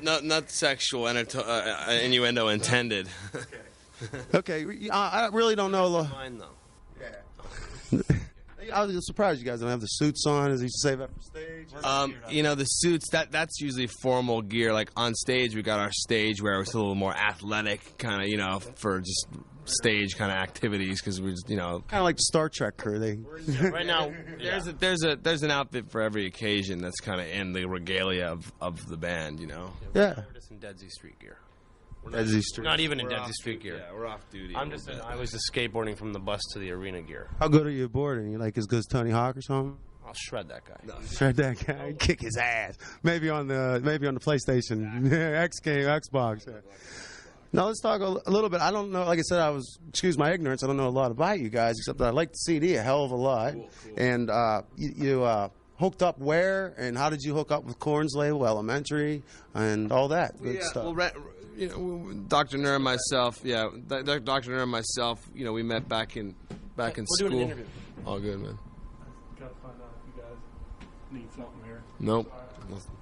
Not sexual innuendo intended. Okay, I really don't know. Mine though. I was surprised you guys don't have the suits on. As you save that for stage. You know, the suits, that's usually formal gear. Like on stage, we got our stage where it's a little more athletic, kind of, you know, for just stage kind of activities, because we just, you know, kind of like the Star Trek crew. Right now there's an outfit for every occasion that's kind of in the regalia of the band, you know. Yeah. We're just in Deadsy Street gear. Deadsy Street. Not even in Deadsy Street gear. Yeah, we're off duty. I was just skateboarding from the bus to the arena gear. How good are you at boarding? You like as good as Tony Hawk or something? I'll shred that guy. No. Shred that guy, kick his ass. Maybe on the PlayStation, Xbox. Yeah. Now let's talk a little bit. I don't know. Like I said, excuse my ignorance. I don't know a lot about you guys, except that I like the CD a hell of a lot. Cool. And you hooked up where, and how did you hook up with Korn's label, Elementary, and all that good stuff? Well, you know, Dr. Nur and myself, Dr. Nur and myself, you know, we met back in school. We're doing an interview. All good, man. Gotta find out if you guys need something here. Nope.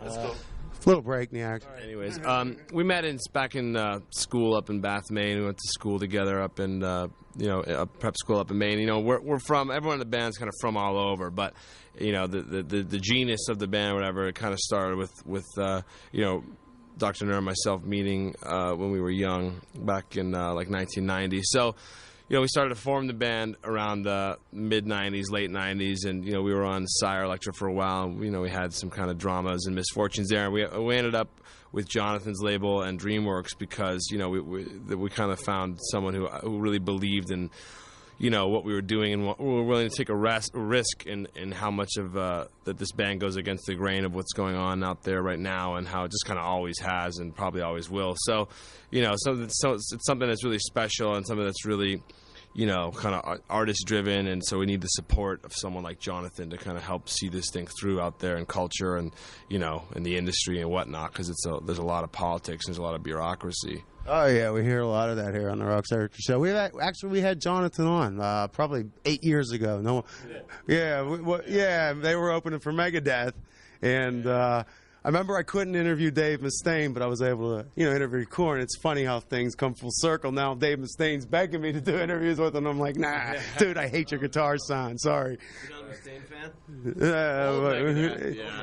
Let's go. Little break in the action. Anyways, we met back in school up in Bath, Maine. We went to school together up in a prep school up in Maine. You know, we're from, everyone in the band's kind of from all over, but you know, the genius of the band, or whatever, it kind of started with you know, Dr. Nur and myself meeting when we were young, back in like 1990. So, you know, we started to form the band around mid-'90s, late '90s, and you know, we were on Sire Electra for a while. And, you know, we had some kind of dramas and misfortunes there. And we ended up with Jonathan's label and DreamWorks because, you know, we kind of found someone who really believed in, you know, what we were doing, and we were willing to take a risk in how much of that this band goes against the grain of what's going on out there right now, and how it just kind of always has and probably always will. So, you know, so it's something that's really special and something that's really, you know, kind of artist driven, and so we need the support of someone like Jonathan to kind of help see this thing through out there in culture and, you know, in the industry and whatnot, because there's a lot of politics and there's a lot of bureaucracy. Oh yeah, we hear a lot of that here on the RockCircustv show. We had Jonathan on probably 8 years ago. No, yeah, they were opening for Megadeth, and I remember I couldn't interview Dave Mustaine, but I was able to, you know, interview Korn. It's funny how things come full circle. Now Dave Mustaine's begging me to do interviews with him. I'm like, nah, dude, I hate your guitar sound. Sorry. You're not a Mustaine fan?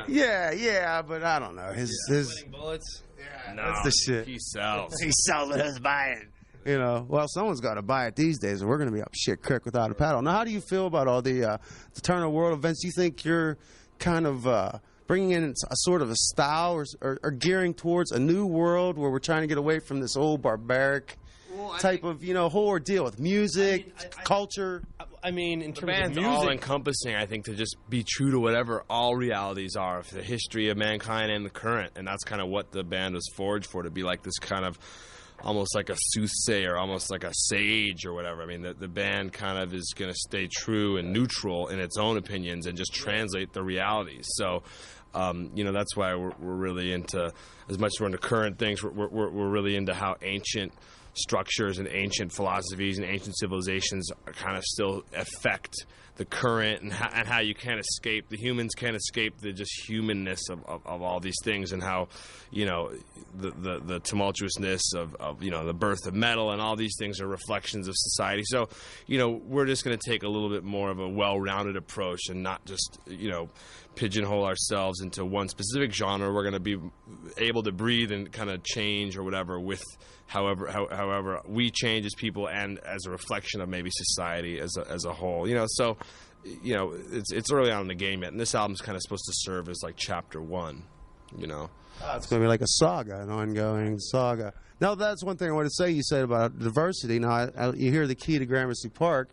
Yeah, but I don't know. His Winning Bullets. Yeah, no, that's the shit. He sells. He sells it. Who's buying? You know, well, someone's got to buy it these days, and we're going to be up shit creek without a paddle. Now, how do you feel about all the Turn of World events? Do you think you're kind of bringing in a sort of a style or gearing towards a new world where we're trying to get away from this old barbaric type of, you know, whole ordeal with music, culture? I mean, in terms band's of music, all-encompassing, I think, to just be true to whatever all realities are of the history of mankind and the current, and that's kind of what the band was forged for, to be like this kind of almost like a soothsayer, almost like a sage or whatever. I mean, the band kind of is going to stay true and neutral in its own opinions and just translate the realities. So, you know, that's why we're really into, as much as we're into current things, we're really into how ancient structures and ancient philosophies and ancient civilizations kind of still affect the current, and how you can't escape, the humans can't escape the just humanness of all these things, and how, you know, the tumultuousness of you know, the birth of metal and all these things are reflections of society. So, you know, we're just going to take a little bit more of a well-rounded approach and not just, you know, pigeonhole ourselves into one specific genre. We're going to be able to breathe and kind of change or whatever with however we change as people and as a reflection of maybe society as a whole. You know, so, you know, it's early on in the game yet, and this album's kind of supposed to serve as like chapter 1, you know. It's going to be like a saga, an ongoing saga. Now, that's one thing I want to say. You said about diversity. Now, you hear the key to Gramercy Park,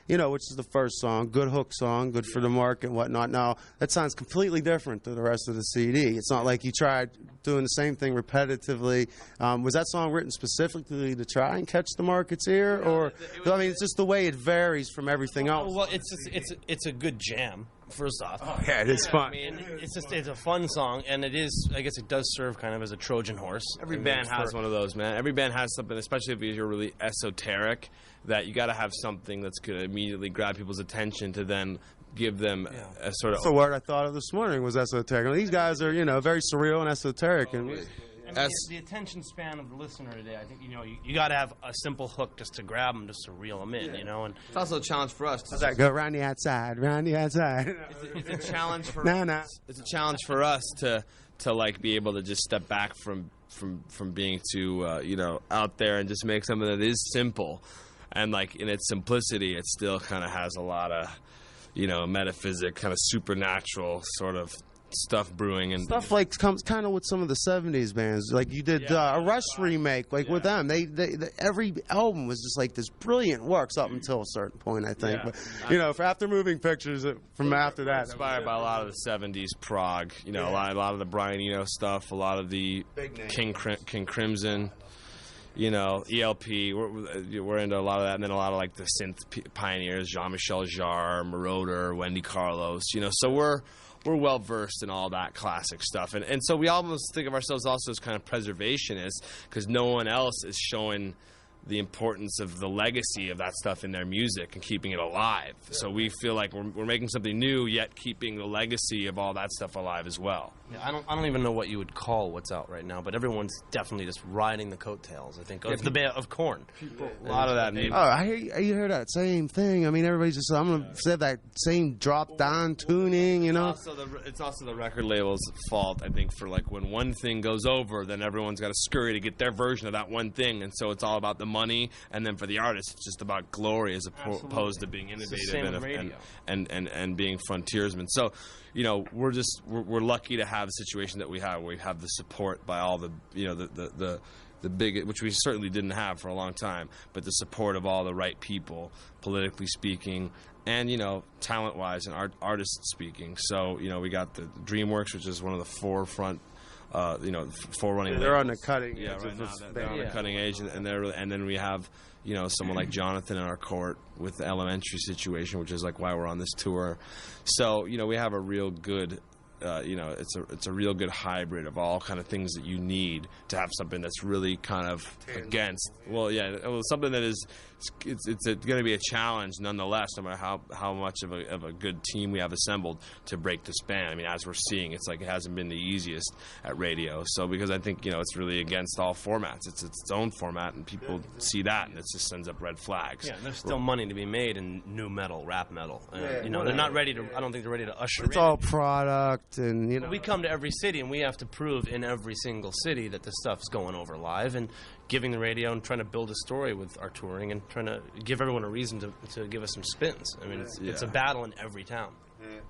you know, which is the first song, good hook song, good for the market and whatnot. Now, that sounds completely different to the rest of the CD. It's not like you tried doing the same thing repetitively. Was that song written specifically to try and catch the market's ear? Or, I mean, it's just the way it varies from everything else. Well, it's a good jam, first off. Oh, yeah, it is fun. I mean, it's a fun song, and it is, I guess it does serve kind of as a Trojan horse. Every band has one of those, man. Every band has something, especially if you're really esoteric, that you got to have something that's going to immediately grab people's attention to then give them a sort of... That's the word I thought of this morning, was esoteric. These guys are, you know, very surreal and esoteric. And The attention span of the listener today, I think, you got to have a simple hook just to grab them, just to reel them in, and it's also a challenge for us. How's that go? Round the outside, round the outside. It's a challenge for It's a challenge for us to like be able to just step back from being too out there and just make something that is simple, and like in its simplicity, it still kind of has a lot of metaphysic, kind of supernatural sort of stuff brewing, and stuff like comes kind of with some of the '70s bands. Like you did a Rush remake, with them. They every album was just like this brilliant works up until a certain point, I think. Yeah. But for after Moving Pictures, from after that, inspired by a lot of the '70s prog. A lot of the Brian Eno stuff, a lot of the King Crimson. ELP, we're into a lot of that, and then a lot of like the synth pioneers, Jean-Michel Jarre, Moroder, Wendy Carlos. So we're well versed in all that classic stuff, and so we almost think of ourselves also as kind of preservationists, because no one else is showing the importance of the legacy of that stuff in their music and keeping it alive. So we feel like we're making something new, yet keeping the legacy of all that stuff alive as well. Yeah, I don't even know what you would call what's out right now, but everyone's definitely just riding the coattails, I think, of the band of Korn. A lot of that. I hear that same thing. I mean, everybody's just, I'm going to say that same drop-down tuning, It's also the record label's fault, I think, for like when one thing goes over, then everyone's got to scurry to get their version of that one thing, and so it's all about the money, and then for the artist, it's just about glory as opposed to being innovative and being frontiersmen. So, we're lucky to have the situation that we have, where we have the support by all the big, which we certainly didn't have for a long time, but the support of all the right people, politically speaking, and talent-wise and artist speaking. So we got the DreamWorks, which is one of the forefront. Forerunning. They're on the cutting. Yeah, right now they're on the cutting edge, and then we have someone like Jonathan in our court with the Elementary situation, which is like why we're on this tour. So we have a real good. It's a real good hybrid of all kind of things that you need to have something that's really kind of against. Something that is it's going to be a challenge nonetheless, no matter how much of a good team we have assembled to break this band. I mean, as we're seeing, it's like it hasn't been the easiest at radio. So because I think it's really against all formats. It's its own format, and people see that, and it just sends up red flags. Yeah, there's still money to be made in new metal, rap metal. They're not ready to. I don't think they're ready to usher. It's all product, and we come to every city, and we have to prove in every single city that this stuff's going over live, and giving the radio and trying to build a story with our touring and trying to give everyone a reason to give us some spins. I mean, it's a battle in every town.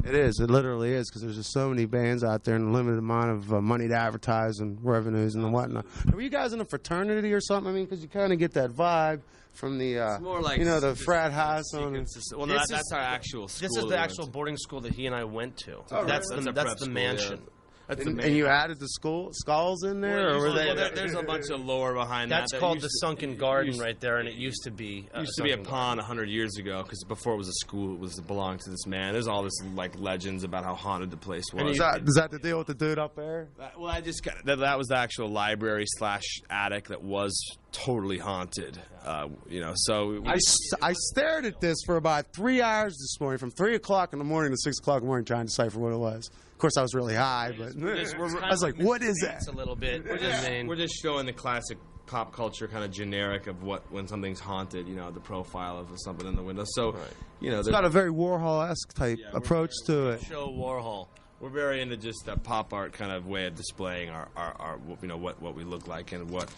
It is. It literally is, because there's just so many bands out there and a limited amount of money to advertise and revenues and whatnot. Were you guys in a fraternity or something? I mean, because you kind of get that vibe from the, it's more like the frat house. That's our actual school. This is the actual boarding school that he and I went to. That's the mansion. Yeah. And you added the skulls in there, or were they? Well, there's a bunch of lore behind that. That's called the Sunken Garden right there, and it used to be a pond 100 years ago, because before it was a school, it belonged to this man. There's all this like legends about how haunted the place was. Is that the deal with the dude up there? I just got that was the actual library / attic that was totally haunted. So I stared at this for about 3 hours this morning, from 3 o'clock in the morning to 6 o'clock in the morning, trying to decipher what it was. Of course, I was really high, but I was like, "What is that?" A little bit. We're just showing the classic pop culture kind of generic of when something's haunted. The profile of something in the window. So, it's got a very Warhol-esque type approach to it. Show Warhol. We're very into just that pop art kind of way of displaying our what we look like and what.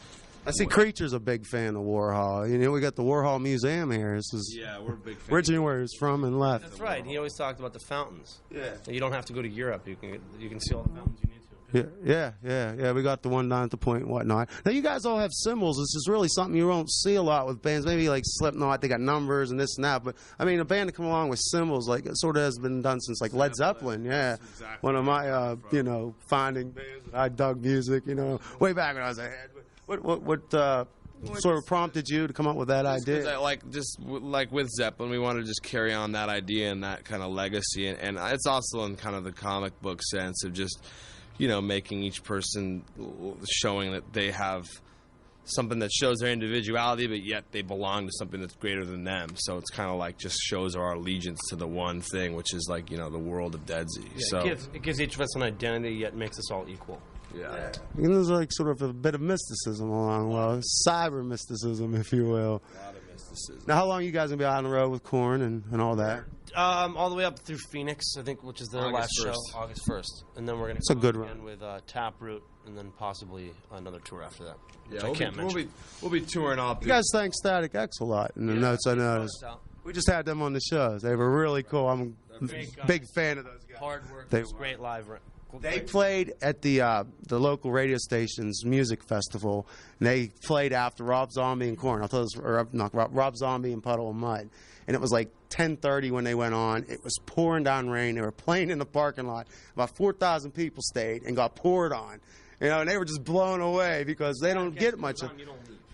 I see Creature's a big fan of Warhol. We got the Warhol Museum here. We're big fans. Originally where he's from and left. That's right. He always talked about the fountains. Yeah. You don't have to go to Europe. You can see all the fountains you need to. Yeah. We got the one down at the Point and whatnot. Now, you guys all have symbols. This is really something you don't see a lot with bands. Maybe like Slipknot, they got numbers and this and that. But, I mean, a band to come along with symbols, like, it sort of has been done since, like, Led Zeppelin. Yeah. Exactly one of my, finding bands. I dug music, way back when I was a head. What sort of prompted you to come up with that idea? Like with Zeppelin, we wanted to just carry on that idea and that kind of legacy, and it's also in kind of the comic book sense of just, making each person, showing that they have something that shows their individuality, but yet they belong to something that's greater than them. So it's kind of like just shows our allegiance to the one thing, which is like, the world of Deadsy. Yeah, so it gives each of us an identity, yet makes us all equal. Yeah. And there's like sort of a bit of mysticism along, well, cyber mysticism, if you will. A lot of mysticism. Now, how long you guys gonna be out on the road with Korn and all that? All the way up through Phoenix, I think, which is their last August 1st. show, August 1st, and then we're gonna It's a go good again run. with Taproot, and then possibly another tour after that. Which Yeah, I can't mention. we'll be touring all. You guys thank Static X a lot in the notes I noticed. We just had them on the shows. They were really cool. I'm a big fan of those guys. Hard work. They It was were. great live. They played at the local radio station's music festival, and they played after Rob Zombie and Korn. I'll tell this, or not Rob Zombie and Puddle of Mud, and it was like 10:30 when they went on. It was pouring down rain. They were playing in the parking lot. About 4,000 people stayed and got poured on, and they were just blown away because they don't get much of.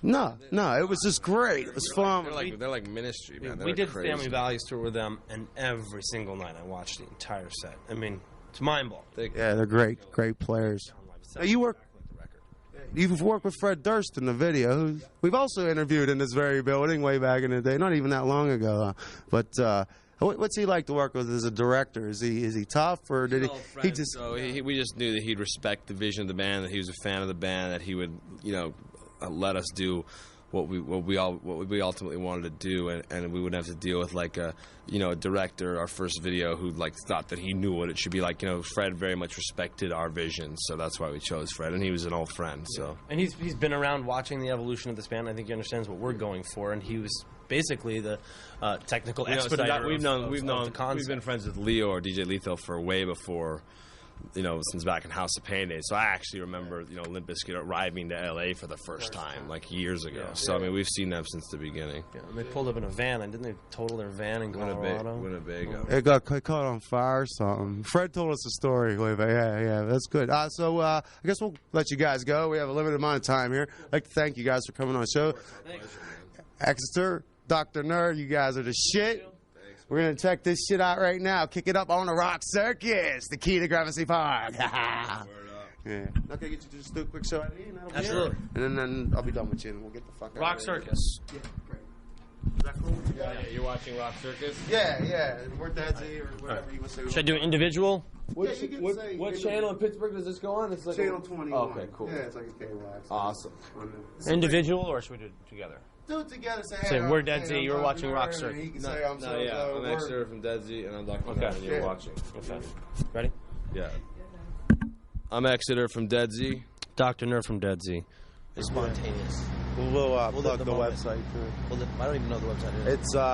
No, it was just great. It was fun. They're like Ministry, man. We did Family Values tour with them, and every single night I watched the entire set. I mean, it's mind-blowing. Yeah, they're great players. Now, you've worked with Fred Durst in the video, who we've also interviewed in this very building way back in the day, not even that long ago. But what's he like to work with as a director? Is he tough, or did he just? So we just knew that he'd respect the vision of the band, that he was a fan of the band, that he would, let us do what we ultimately wanted to do, and we wouldn't have to deal with like a director, our first video, who like thought that he knew what it should be like. Fred very much respected our vision, so that's why we chose Fred, and he was an old friend. So, and he's been around watching the evolution of this band. I think he understands what we're going for, and he was basically the technical expediter. We've been friends with Leo or DJ Lethal for way before. Since back in House of Pain days. So I actually remember, Limp Bizkit arriving to LA for the first time, like years ago. So, I mean, we've seen them since the beginning. Yeah, and they pulled up in a van, and didn't they total their van in Colorado? Winnebago. It got caught on fire or something. Fred told us a story way back. Yeah, that's good. So I guess we'll let you guys go. We have a limited amount of time here. I'd like to thank you guys for coming on the show. Exeter, Dr. Nerd, you guys are the shit. We're going to check this shit out right now. Kick it up on the Rock Circus, the key to Gramercy Park. Yeah. Okay, get you to just do a quick show. Absolutely. And then I'll be done with you, and we'll get the fuck out Rock of here. Circus. Yeah, great. Is that cool? Yeah, you're watching Rock Circus? Yeah. We're Deadsy or whatever you want to say. Should I do individual? What channel in Pittsburgh does this go on? It's like Channel 21. Okay, cool. Yeah, it's like a K-Wax. Awesome. Individual, or should we do it together? Do it together. Say, we're Deadsy, you're watching Rock Circus. He can say, I'm I'm Exeter from Deadsy, and I'm Dr. Okay. and you're watching. Okay. Ready? Yeah. I'm Exeter from Deadsy. Dr. Nerd from Deadsy. It's spontaneous. We'll plug the website too. I don't even know the website is. It's